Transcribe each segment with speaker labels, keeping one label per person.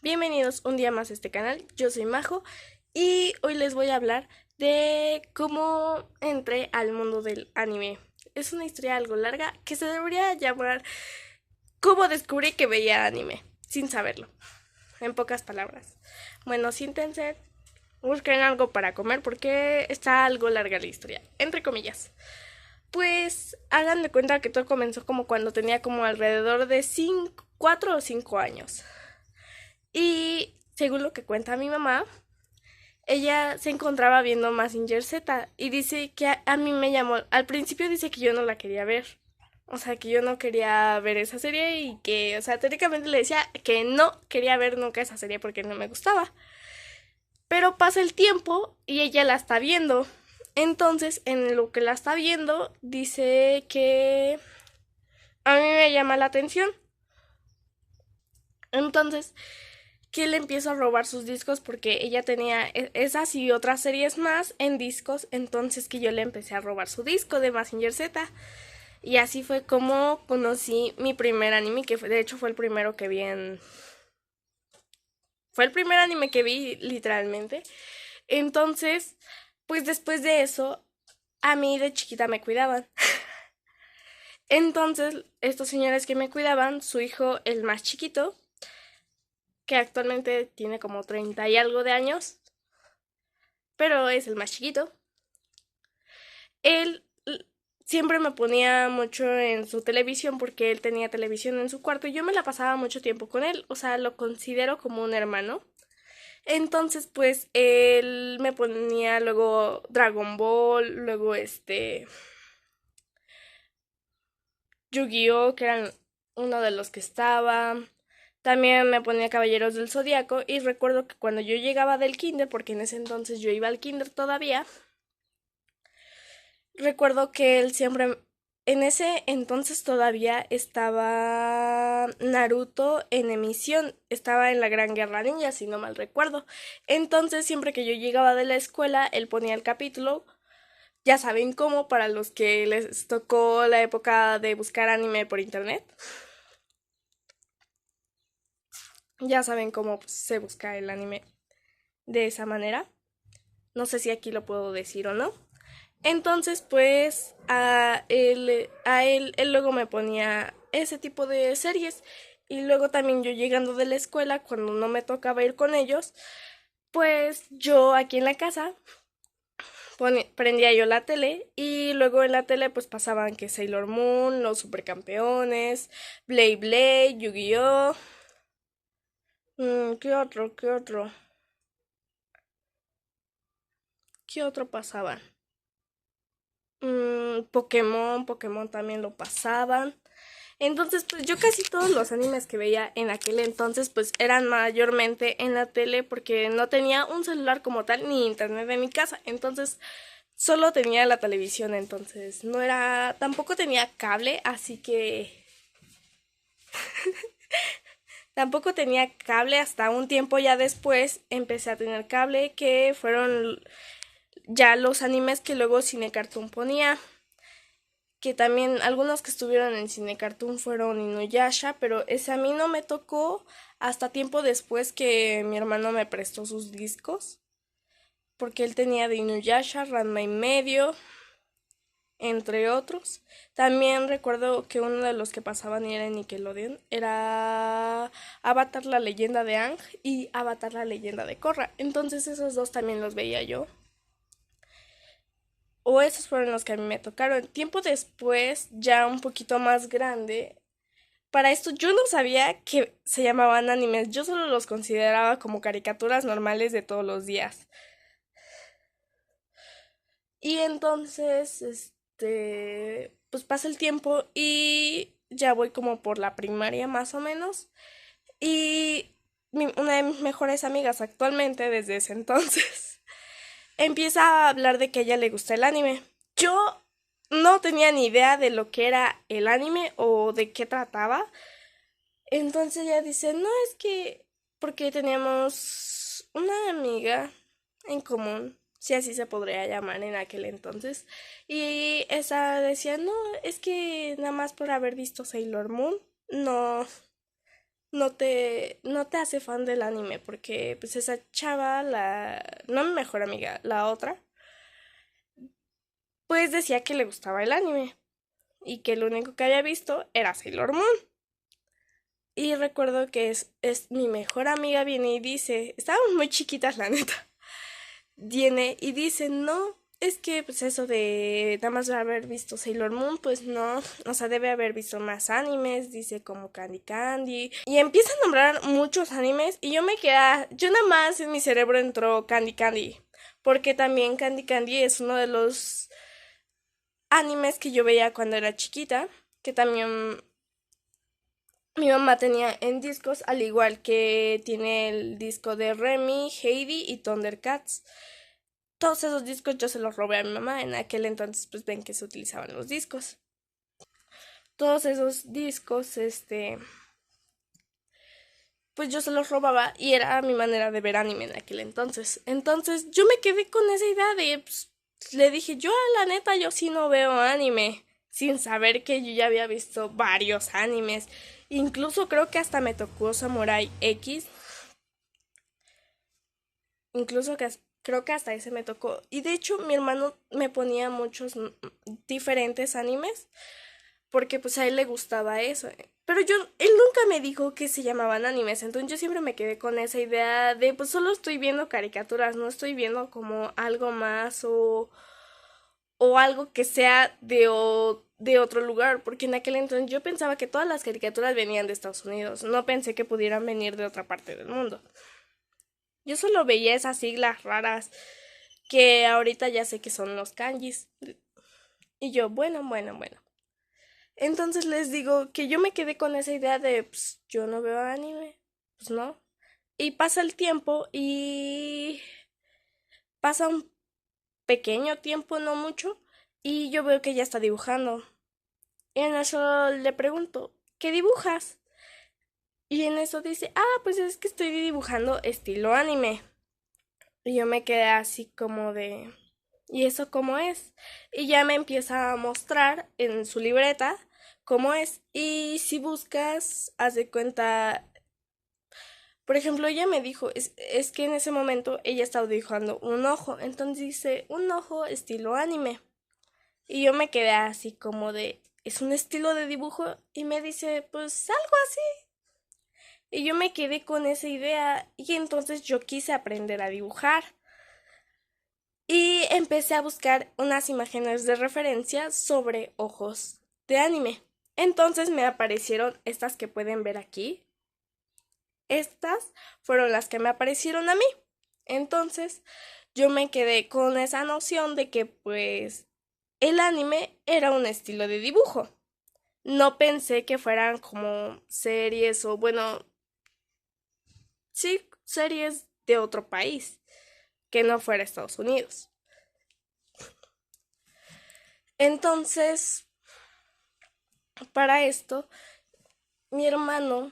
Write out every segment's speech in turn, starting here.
Speaker 1: Bienvenidos un día más a este canal, yo soy Majo y hoy les voy a hablar de cómo entré al mundo del anime. Es una historia algo larga que se debería llamar cómo descubrí que veía anime, sin saberlo, en pocas palabras. Bueno, siéntense, busquen algo para comer porque está algo larga la historia, entre comillas. Pues hagan de cuenta que todo comenzó como cuando tenía como alrededor de 4 o 5 años. Y según lo que cuenta mi mamá, ella se encontraba viendo Mazinger Z y dice que a mí me llamó, al principio dice que yo no la quería ver, o sea, que yo no quería ver esa serie y que, o sea, técnicamente le decía que no quería ver nunca esa serie porque no me gustaba. Pero pasa el tiempo y ella la está viendo. Entonces, en lo que la está viendo, dice que a mí me llama la atención. Entonces, que le empiezo a robar sus discos porque ella tenía esas y otras series más en discos, entonces que yo le empecé a robar su disco de Mazinger Z. Y así fue como conocí mi primer anime, que de hecho fue el primero que vi en... Fue el primer anime que vi literalmente. Entonces, pues después de eso, a mí de chiquita me cuidaban. Entonces, estos señores que me cuidaban, su hijo, el más chiquito, que actualmente tiene como 30 y algo de años, pero es el más chiquito. Él siempre me ponía mucho en su televisión porque él tenía televisión en su cuarto y yo me la pasaba mucho tiempo con él, o sea, lo considero como un hermano. Entonces, pues él me ponía luego Dragon Ball, luego Yu-Gi-Oh, que eran uno de los que estaba. También me ponía Caballeros del Zodiaco y recuerdo que cuando yo llegaba del kinder, porque en ese entonces yo iba al kinder todavía, recuerdo que él siempre, en ese entonces todavía estaba Naruto en emisión, estaba en la Gran Guerra Ninja, si no mal recuerdo. Entonces siempre que yo llegaba de la escuela, él ponía el capítulo, ya saben cómo, para los que les tocó la época de buscar anime por internet, ya saben cómo pues, se busca el anime de esa manera. No sé si aquí lo puedo decir o no. Entonces, pues él luego me ponía ese tipo de series. Y luego también yo llegando de la escuela, cuando no me tocaba ir con ellos, pues yo aquí en la casa prendía yo la tele y luego en la tele pues pasaban que Sailor Moon, los supercampeones, Blade Blade, Yu-Gi-Oh! ¿Qué otro? ¿Qué otro? ¿Qué otro pasaba? Pokémon también lo pasaban. Entonces, pues yo casi todos los animes que veía en aquel entonces, pues eran mayormente en la tele porque no tenía un celular como tal ni internet en mi casa. Entonces, solo tenía la televisión, entonces no era, tampoco tenía cable, así que tampoco tenía cable hasta un tiempo ya después empecé a tener cable que fueron ya los animes que luego Cine Cartoon ponía. Que también algunos que estuvieron en Cine Cartoon fueron Inuyasha, pero ese a mí no me tocó hasta tiempo después que mi hermano me prestó sus discos, porque él tenía de Inuyasha, Ranma y medio, entre otros. También recuerdo que uno de los que pasaban y era en Nickelodeon era Avatar la leyenda de Aang y Avatar la leyenda de Korra. Entonces esos dos también los veía yo. O esos fueron los que a mí me tocaron. Tiempo después, ya un poquito más grande, para esto yo no sabía que se llamaban animes, yo solo los consideraba como caricaturas normales de todos los días. Y entonces, pues pasa el tiempo y ya voy como por la primaria más o menos. Y una de mis mejores amigas actualmente, desde ese entonces, empieza a hablar de que a ella le gusta el anime. Yo no tenía ni idea de lo que era el anime o de qué trataba. Entonces ella dice, no, es que porque teníamos una amiga en común, si así se podría llamar en aquel entonces, y esa decía, no, es que nada más por haber visto Sailor Moon, no, no te hace fan del anime, porque pues esa chava, no mi mejor amiga, la otra, pues decía que le gustaba el anime y que lo único que había visto era Sailor Moon. Y recuerdo que es mi mejor amiga viene y dice, estábamos muy chiquitas la neta, viene y dice, no, es que pues eso de nada más haber visto Sailor Moon, pues no, o sea, debe haber visto más animes, dice como Candy Candy, y empieza a nombrar muchos animes y yo nada más en mi cerebro entró Candy Candy, porque también Candy Candy es uno de los animes que yo veía cuando era chiquita, que también mi mamá tenía en discos, al igual que tiene el disco de Remy, Heidi y Thundercats. Todos esos discos yo se los robé a mi mamá. En aquel entonces, pues ven que se utilizaban los discos. Todos esos discos, pues yo se los robaba y era mi manera de ver anime en aquel entonces. Entonces yo me quedé con esa idea de, pues, le dije, yo a la neta, yo sí no veo anime, sin saber que yo ya había visto varios animes. Incluso creo que hasta me tocó Samurai X. Incluso creo que hasta ese me tocó. Y de hecho mi hermano me ponía muchos diferentes animes porque pues a él le gustaba eso. Pero él nunca me dijo que se llamaban animes, entonces yo siempre me quedé con esa idea de pues solo estoy viendo caricaturas, no estoy viendo como algo más o algo que sea de otro lugar, porque en aquel entonces yo pensaba que todas las caricaturas venían de Estados Unidos, no pensé que pudieran venir de otra parte del mundo. Yo solo veía esas siglas raras que ahorita ya sé que son los kanjis. Y yo, bueno. Entonces les digo que yo me quedé con esa idea de, pues, yo no veo anime. Pues no. Y pasa el tiempo y pasa un pequeño tiempo, no mucho, y yo veo que ella está dibujando. Y en eso le pregunto, ¿qué dibujas? Y en eso dice, pues es que estoy dibujando estilo anime. Y yo me quedé así como de, ¿y eso cómo es? Y ya me empieza a mostrar en su libreta cómo es. Y si buscas, haz de cuenta, por ejemplo, ella me dijo, es que en ese momento ella estaba dibujando un ojo, entonces dice, un ojo estilo anime. Y yo me quedé así como de, ¿es un estilo de dibujo? Y me dice, pues algo así. Y yo me quedé con esa idea y entonces yo quise aprender a dibujar. Y empecé a buscar unas imágenes de referencia sobre ojos de anime. Entonces me aparecieron estas que pueden ver aquí. Estas fueron las que me aparecieron a mí. Entonces yo me quedé con esa noción de que pues el anime era un estilo de dibujo. No pensé que fueran como series o bueno, sí, series de otro país, que no fuera Estados Unidos. Entonces, para esto, mi hermano,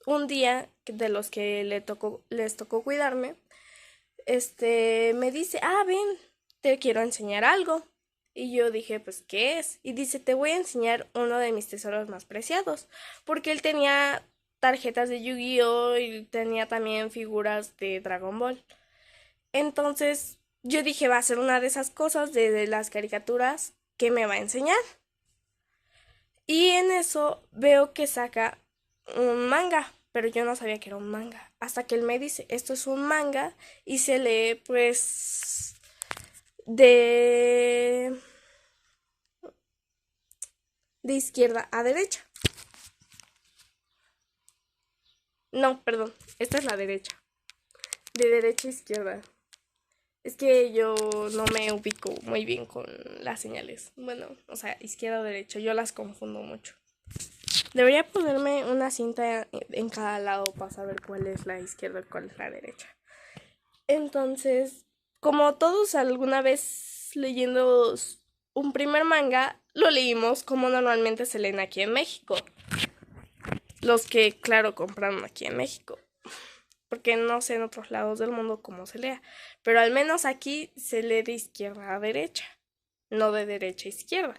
Speaker 1: un día de los que les tocó cuidarme, me dice, ven, te quiero enseñar algo. Y yo dije, pues, ¿qué es? Y dice, te voy a enseñar uno de mis tesoros más preciados. Porque él tenía tarjetas de Yu-Gi-Oh! Y tenía también figuras de Dragon Ball. Entonces, yo dije, va a ser una de esas cosas de las caricaturas que me va a enseñar. Y en eso veo que saca un manga, pero yo no sabía que era un manga. Hasta que él me dice, esto es un manga y se lee pues de, de izquierda a derecha. No, perdón, esta es la derecha. De derecha a izquierda. Es que yo no me ubico muy bien con las señales. Bueno, o sea, izquierda o derecha, yo las confundo mucho. Debería ponerme una cinta en cada lado para saber cuál es la izquierda y cuál es la derecha. Entonces, como todos alguna vez leyendo un primer manga, lo leímos como normalmente se leen aquí en México. Los que, claro, compraron aquí en México. Porque no sé en otros lados del mundo cómo se lea. Pero al menos aquí se lee de izquierda a derecha, no de derecha a izquierda.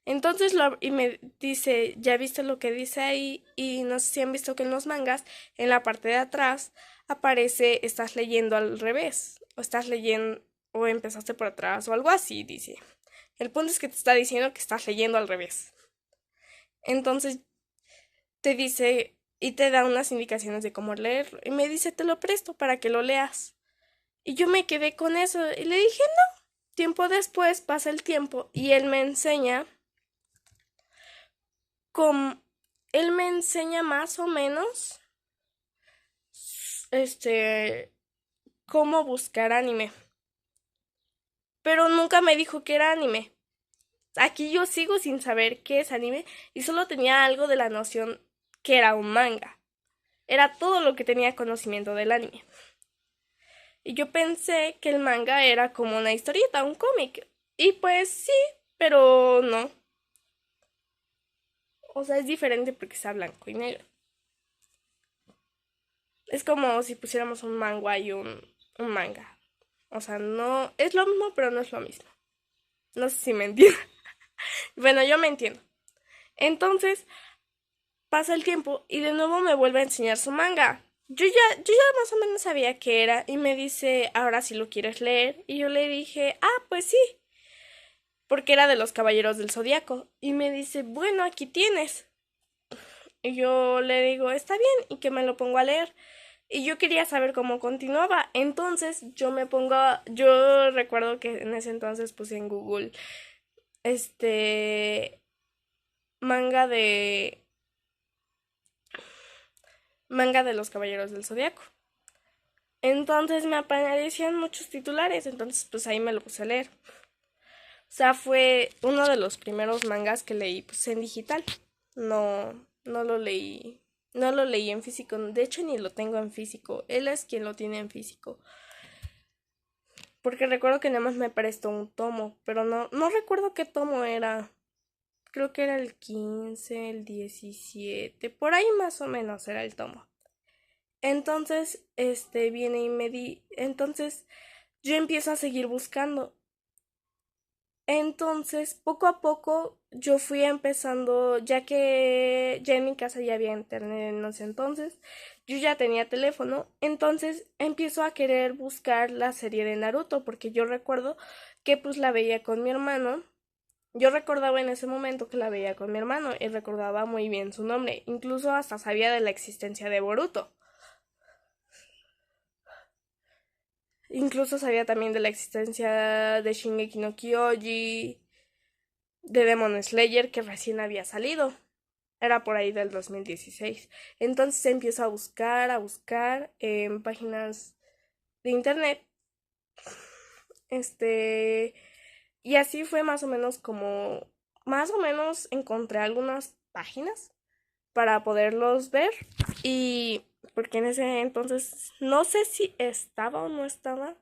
Speaker 1: Entonces y me dice, ¿ya viste lo que dice ahí? Y no sé si han visto que en los mangas, en la parte de atrás, aparece, estás leyendo al revés, o estás leyendo, o empezaste por atrás, o algo así, dice. El punto es que te está diciendo que estás leyendo al revés. Entonces te dice y te da unas indicaciones de cómo leerlo. Y me dice, te lo presto para que lo leas. Y yo me quedé con eso y le dije, no. Tiempo después pasa el tiempo y com- él me enseña más o menos, este, cómo buscar anime. Pero nunca me dijo que era anime. Aquí yo sigo sin saber qué es anime y solo tenía algo de la noción que era un manga. Era todo lo que tenía conocimiento del anime. Y yo pensé que el manga era como una historieta, un cómic. Y pues sí, pero no. O sea, es diferente porque está blanco y negro. Es como si pusiéramos un manga y un manga. O sea, no es lo mismo, pero no es lo mismo. No sé si me entiendo. Bueno, yo me entiendo. Entonces, pasa el tiempo y de nuevo me vuelve a enseñar su manga. Yo ya más o menos sabía qué era y me dice, ahora si lo quieres leer. Y yo le dije, ah, pues sí, porque era de los Caballeros del Zodiaco. Y me dice, bueno, aquí tienes. Y yo le digo, está bien, y que me lo pongo a leer. Y yo quería saber cómo continuaba. Entonces yo recuerdo que en ese entonces puse en Google, este, manga de, manga de los Caballeros del Zodiaco. Entonces me aparecían muchos titulares, entonces pues ahí me lo puse a leer. O sea, fue uno de los primeros mangas que leí pues en digital. No, no lo leí, no lo leí en físico. De hecho, ni lo tengo en físico. Él es quien lo tiene en físico. Porque recuerdo que nada más me prestó un tomo, pero no recuerdo qué tomo era. Creo que era el 15, el 17, por ahí más o menos era el tomo. Entonces, viene y entonces yo empiezo a seguir buscando. Entonces, poco a poco yo fui empezando, ya que ya en mi casa ya había internet en ese entonces, yo ya tenía teléfono, entonces empiezo a querer buscar la serie de Naruto, porque yo recuerdo que pues la veía con mi hermano. Yo recordaba en ese momento que la veía con mi hermano y recordaba muy bien su nombre, incluso hasta sabía de la existencia de Boruto. Incluso sabía también de la existencia de Shingeki no Kyoji, de Demon Slayer que recién había salido. Era por ahí del 2016. Entonces empiezo a buscar en páginas de internet. Este, y así fue más o menos encontré algunas páginas para poderlos ver. Y porque en ese entonces no sé si estaba o no estaba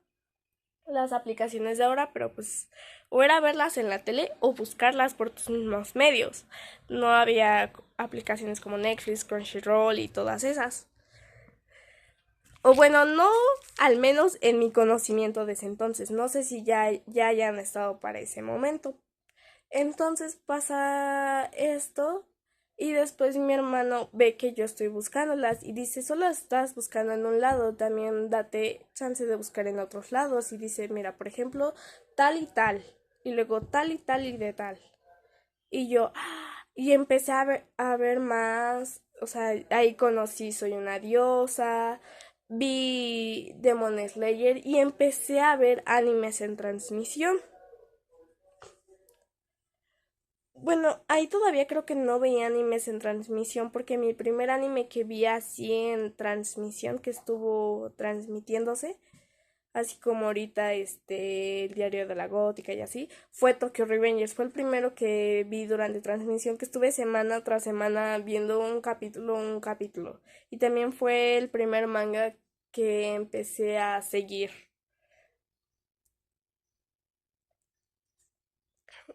Speaker 1: las aplicaciones de ahora, pero pues o era verlas en la tele o buscarlas por tus mismos medios. No había aplicaciones como Netflix, Crunchyroll y todas esas. O bueno, no al menos en mi conocimiento de ese entonces. No sé si ya hayan estado para ese momento. Entonces pasa esto y después mi hermano ve que yo estoy buscándolas y dice, solo estás buscando en un lado, también date chance de buscar en otros lados y dice, mira, por ejemplo, tal y luego tal y de tal. Y yo, y empecé a ver más, o sea, ahí conocí Soy una diosa, vi Demon Slayer y empecé a ver animes en transmisión. Bueno, ahí todavía creo que no veía animes en transmisión porque mi primer anime que vi así en transmisión, que estuvo transmitiéndose, así como ahorita el Diario de la Gótica y así, fue Tokyo Revengers. Fue el primero que vi durante transmisión, que estuve semana tras semana viendo un capítulo. Y también fue el primer manga que empecé a seguir.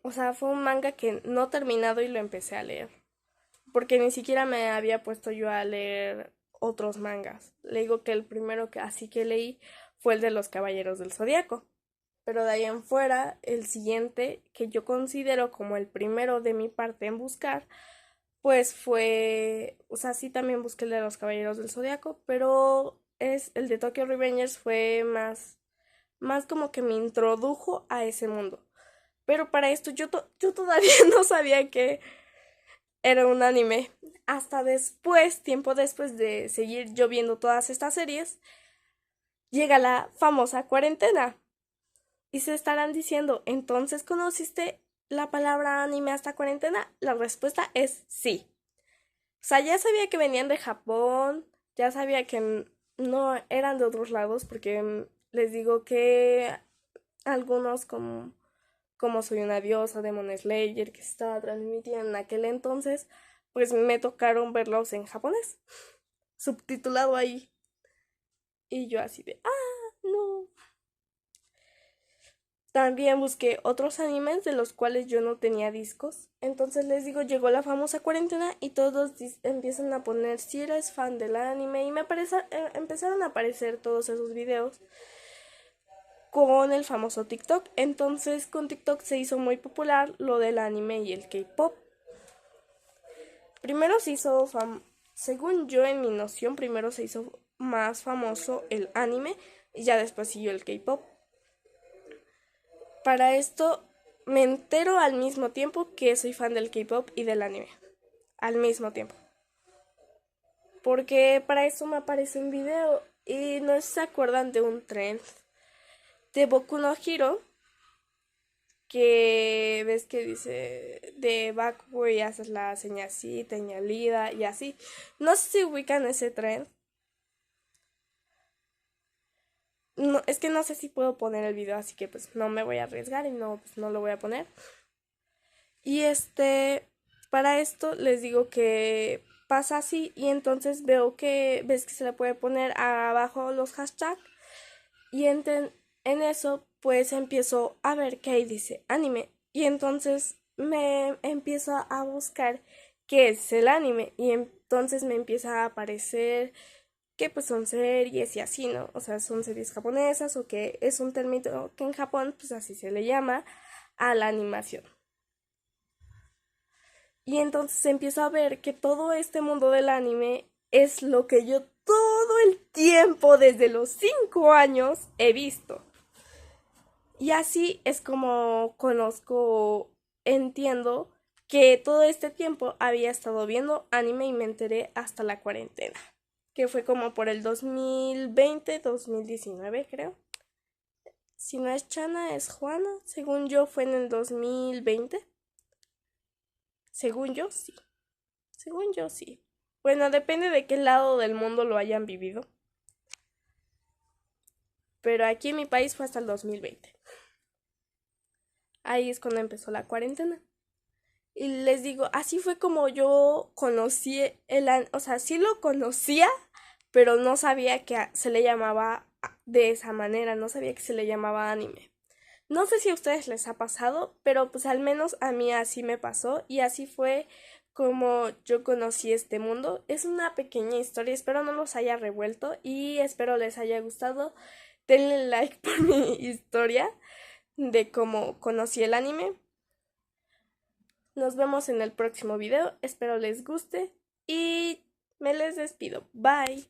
Speaker 1: O sea, fue un manga que no he terminado y lo empecé a leer. Porque ni siquiera me había puesto yo a leer otros mangas. Le digo que el primero que así que leí fue el de los Caballeros del Zodiaco. pero de ahí en fuera, el siguiente que yo considero como el primero de mi parte en buscar, pues fue, o sea, sí también busqué el de los Caballeros del Zodiaco, pero es el de Tokyo Revengers fue más como que me introdujo a ese mundo. Pero para esto yo todavía no sabía que era un anime. Hasta después, tiempo después de seguir yo viendo todas estas series, llega la famosa cuarentena. Y se estarán diciendo, ¿entonces conociste la palabra anime hasta cuarentena? La respuesta es sí. O sea, ya sabía que venían de Japón, ya sabía que no eran de otros lados, porque les digo que algunos como Soy una diosa, Demon Slayer, que se estaba transmitiendo en aquel entonces, pues me tocaron verlos en japonés, subtitulado ahí. Y yo así de, no. También busqué otros animes de los cuales yo no tenía discos. Entonces les digo, llegó la famosa cuarentena y todos empiezan a poner si eres fan del anime y empezaron a aparecer todos esos videos con el famoso TikTok. Entonces con TikTok se hizo muy popular lo del anime y el K-pop. Primero se hizo, según yo en mi noción, primero se hizo más famoso el anime y ya después siguió el K-pop. Para esto me entero al mismo tiempo que soy fan del K-pop y del anime. Al mismo tiempo. Porque para eso me aparece un video y no sé si se acuerdan de un trend de Boku no Hero que ves que dice de Bakugo y haces la señacita, señalida y así. No sé si ubican ese trend. No, es que no sé si puedo poner el video, así que pues no me voy a arriesgar y no, pues no lo voy a poner. Y para esto les digo que pasa así y entonces veo que, ves que se le puede poner abajo los hashtags y en eso pues empiezo a ver que ahí dice anime y entonces me empiezo a buscar qué es el anime y entonces me empieza a aparecer que pues son series y así, ¿no? O sea, son series japonesas o que es un término que en Japón pues así se le llama a la animación. Y entonces empiezo a ver que todo este mundo del anime es lo que yo todo el tiempo, desde los 5 años, he visto. Y así es como conozco, entiendo que todo este tiempo había estado viendo anime y me enteré hasta la cuarentena, que fue como por el 2020, 2019 creo. Si no es Chana, es Juana. Según yo fue en el 2020. Según yo, sí. Según yo, sí. Bueno, depende de qué lado del mundo lo hayan vivido. Pero aquí en mi país fue hasta el 2020. Ahí es cuando empezó la cuarentena. Y les digo, así fue como yo conocí o sea, sí lo conocía, pero no sabía que se le llamaba de esa manera, no sabía que se le llamaba anime. No sé si a ustedes les ha pasado, pero pues al menos a mí así me pasó y así fue como yo conocí este mundo. Es una pequeña historia, espero no los haya revuelto y espero les haya gustado. Denle like por mi historia de cómo conocí el anime. Nos vemos en el próximo video, espero les guste y me les despido. Bye.